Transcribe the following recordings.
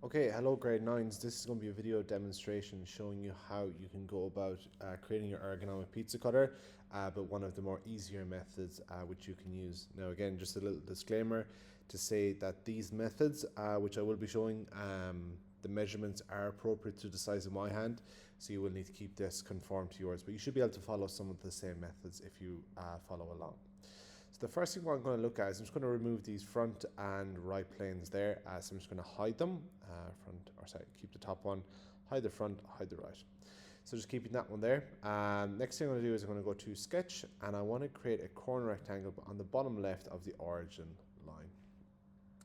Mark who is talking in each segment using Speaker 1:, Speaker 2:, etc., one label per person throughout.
Speaker 1: Okay, hello grade 9s. This is going to be a video demonstration showing you how you can go about creating your ergonomic pizza cutter, but one of the more easier methods which you can use. Now again, just a little disclaimer to say that these methods, which I will be showing, the measurements are appropriate to the size of my hand, so you will need to keep this conform to yours, but you should be able to follow some of the same methods if you follow along. So the first thing what I'm going to look at is I'm just going to remove these front and right planes there. So I'm just going to hide them, keep the top one, hide the front, hide the right. So just keeping that one there. Next thing I'm going to do is I'm going to go to sketch, and I want to create a corner rectangle on the bottom left of the origin line.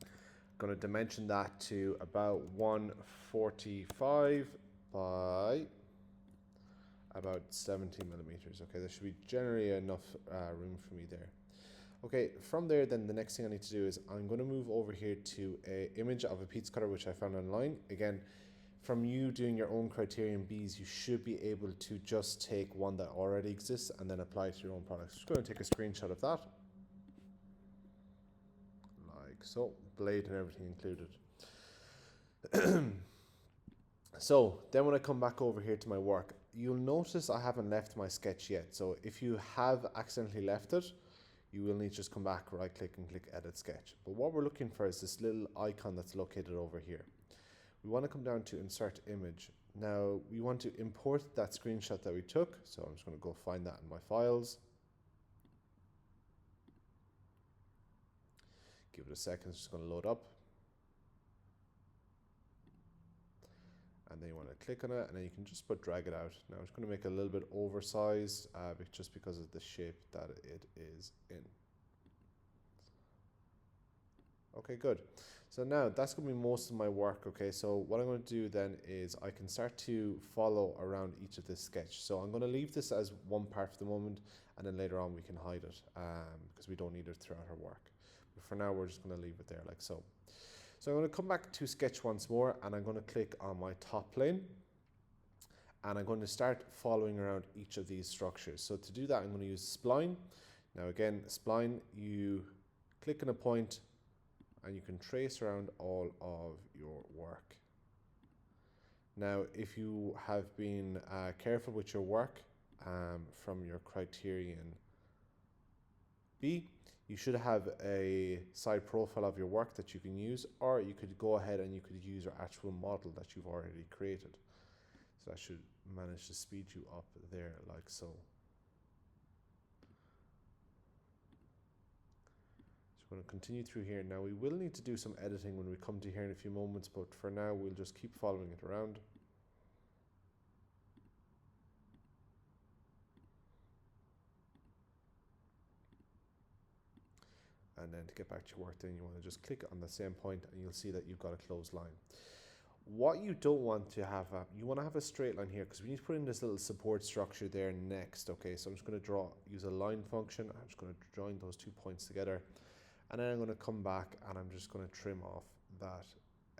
Speaker 1: I'm going to dimension that to about 145 by about 70 millimeters. Okay, there should be generally enough room for me there. Okay, from there then the next thing I need to do is I'm going to move over here to an image of a pizza cutter which I found online. Again, from you doing your own criterion Bs, you should be able to just take one that already exists and then apply it to your own products. Just going to take a screenshot of that, like so, blade and everything included. So then when I come back over here to my work, you'll notice I haven't left my sketch yet. So if you have accidentally left it, you will need to just come back, right click and click edit sketch. But what we're looking for is this little icon that's located over here. We want to come down to insert image. Now we want to import that screenshot that we took. So I'm just going to go find that in my files. Give it a second, it's just going to load up. And then you want to click on it, and then you can just drag it out. Now it's going to make it a little bit oversized just because of the shape that it is in. Okay, good. So now that's going to be most of my work. Okay, so what I'm going to do then is I can start to follow around each of this sketch. So I'm going to leave this as one part for the moment, and then later on we can hide it because we don't need it throughout our work. But for now, we're just going to leave it there like so. So I'm going to come back to sketch once more, and I'm going to click on my top plane, and I'm going to start following around each of these structures. So to do that, I'm going to use spline. Now again, spline, you click on a point and you can trace around all of your work. Now, if you have been careful with your work from your criterion B, you should have a side profile of your work that you can use, or you could go ahead and you could use your actual model that you've already created. So I should manage to speed you up there like so. So we're going to continue through here. Now we will need to do some editing when we come to here in a few moments, but for now we'll just keep following it around. And then to get back to your work, then you want to just click on the same point and you'll see that you've got a closed line. What you don't want to have, you want to have a straight line here because we need to put in this little support structure there next. Okay, so I'm just going to use a line function. I'm just going to join those 2 points together, and then I'm going to come back and I'm just going to trim off that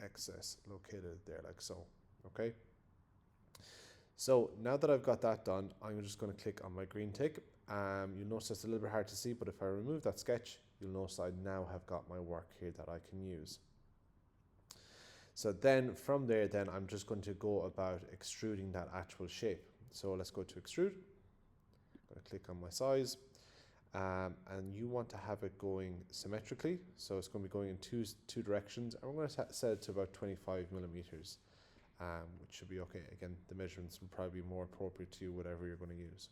Speaker 1: excess located there like so. Okay. So now that I've got that done, I'm just going to click on my green tick. You'll notice it's a little bit hard to see, but if I remove that sketch, you'll notice I now have got my work here that I can use. So then from there, then I'm just going to go about extruding that actual shape. So let's go to extrude. I'm going to click on my size, and you want to have it going symmetrically. So it's going to be going in two directions, and we're going to set it to about 25 millimeters. Which should be okay. Again, the measurements will probably be more appropriate to you, whatever you're going to use.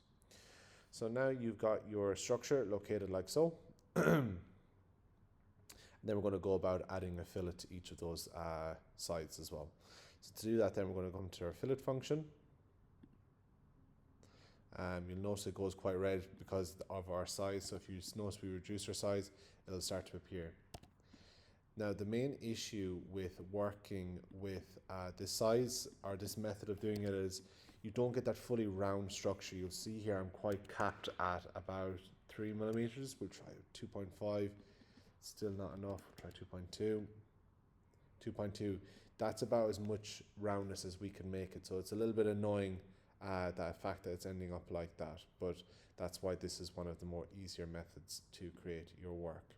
Speaker 1: So now you've got your structure located like so. And then we're going to go about adding a fillet to each of those sides as well. So to do that, then we're going to come to our fillet function. You'll notice it goes quite red because of our size. So if you notice we reduce our size, it'll start to appear. Now, the main issue with working with this size or this method of doing it is you don't get that fully round structure. You'll see here I'm quite capped at about 3 millimeters. We'll try 2.5. Still not enough. We'll try 2.2. 2.2. That's about as much roundness as we can make it. So it's a little bit annoying that fact that it's ending up like that. But that's why this is one of the more easier methods to create your work.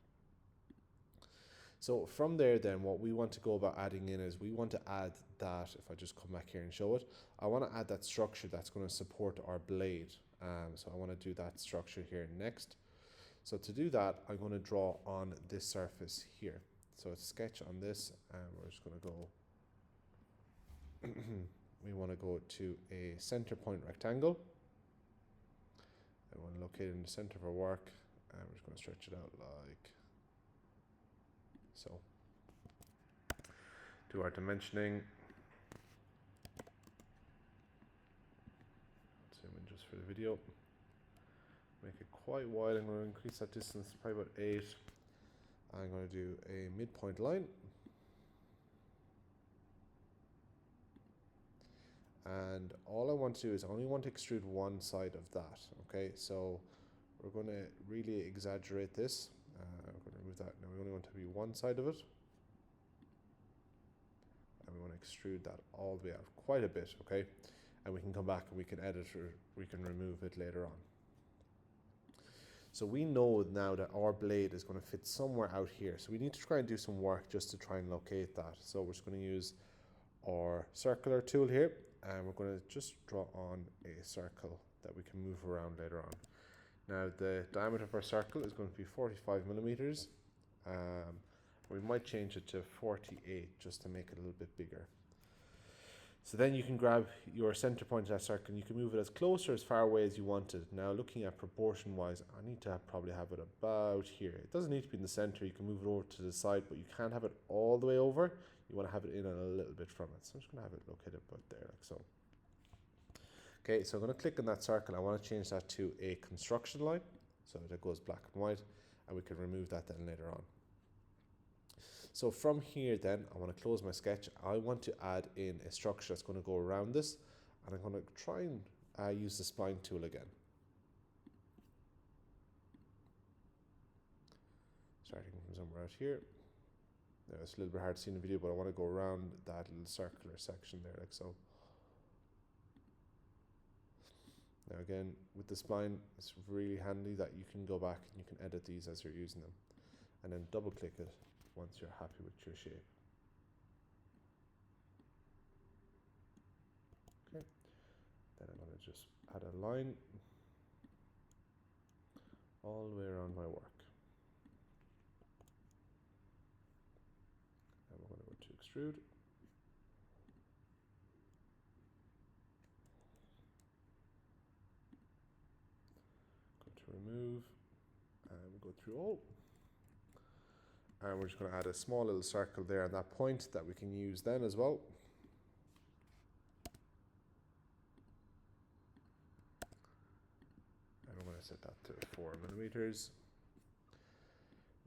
Speaker 1: So from there then, what we want to go about adding in is we want to add that, if I just come back here and show it, I want to add that structure that's going to support our blade. So I want to do that structure here next. So to do that, I'm going to draw on this surface here. So it's sketch on this, and we're just going to go, we want to go to a center point rectangle. I want to locate it in the center of our work, and we're just going to stretch it out like so. Do our dimensioning. Zoom in just for the video. Make it quite wide. I'm going to increase that distance to probably about 8. I'm going to do a midpoint line. And all I want to do is I only want to extrude one side of that. Okay, so we're going to really exaggerate this. We're going to remove that. Now we only want to be one side of it. And we want to extrude that all the way out quite a bit, okay? And we can come back and we can edit or we can remove it later on. So we know now that our blade is going to fit somewhere out here. So we need to try and do some work just to try and locate that. So we're just going to use our circular tool here, and we're going to just draw on a circle that we can move around later on. Now the diameter of our circle is going to be 45 millimeters. We might change it to 48 just to make it a little bit bigger. So then you can grab your center point of that circle and you can move it as close or as far away as you want it. Now looking at proportion wise, I need to probably have it about here. It doesn't need to be in the center, you can move it over to the side, but you can't have it all the way over. You want to have it in a little bit from it. So I'm just going to have it located about there like so. Okay, so I'm going to click on that circle. I want to change that to a construction line so that it goes black and white, and we can remove that then later on. So from here then, I want to close my sketch. I want to add in a structure that's going to go around this, and I'm going to try and use the spline tool again. Starting from somewhere out here. Now it's a little bit hard to see in the video, but I want to go around that little circular section there like so. Now again, with the spline, it's really handy that you can go back and you can edit these as you're using them. And then double click it once you're happy with your shape. Okay, then I'm going to just add a line all the way around my work. And we're going to go to extrude. Go to remove, and we'll go through all. And we're just going to add a small little circle there on that point that we can use then as well. And I'm going to set that to 4 millimeters.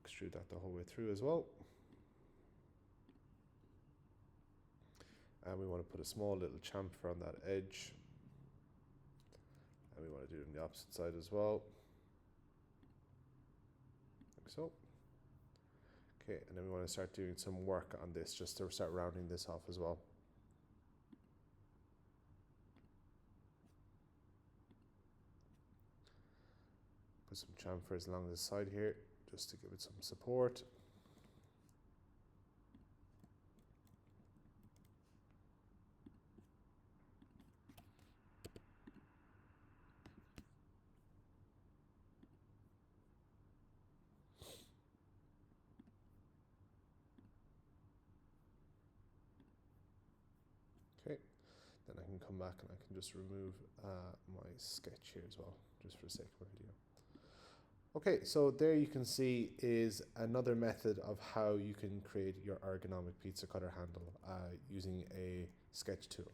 Speaker 1: Extrude that the whole way through as well. And we want to put a small little chamfer on that edge. And we want to do it on the opposite side as well. Like so. Okay, and then we want to start doing some work on this just to start rounding this off as well. Put some chamfers along the side here just to give it some support. Okay, then I can come back and I can just remove my sketch here as well, just for the sake of my video. Okay, so there you can see is another method of how you can create your ergonomic pizza cutter handle using a sketch tool.